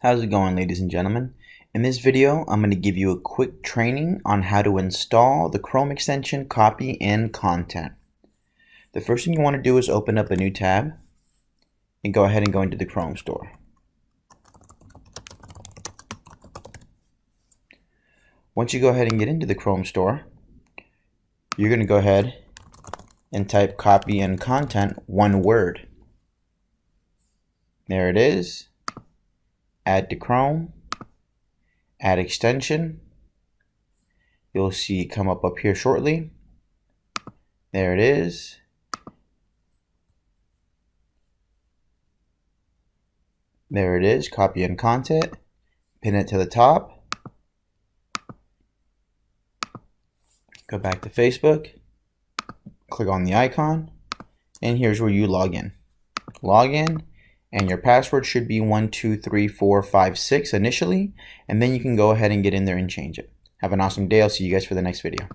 How's it going, ladies and gentlemen? In this video, I'm going to give you a quick training on how to install the Chrome extension Copy and Content. The first thing you want to do is open up a new tab and go ahead and go into the Chrome store. Once you go ahead and get into the Chrome store, you're going to go ahead and type Copy and Content, one word. There it is. Add to Chrome, add extension. You'll see it come up here shortly. There it is. There it is, Copy and Content. Pin it to the top. Go back to Facebook. Click on the icon. And here's where you log in. Log in. And your password should be 12345 initially, and then you can go ahead and get in there and change it. Have an awesome day. I'll see you guys for the next video.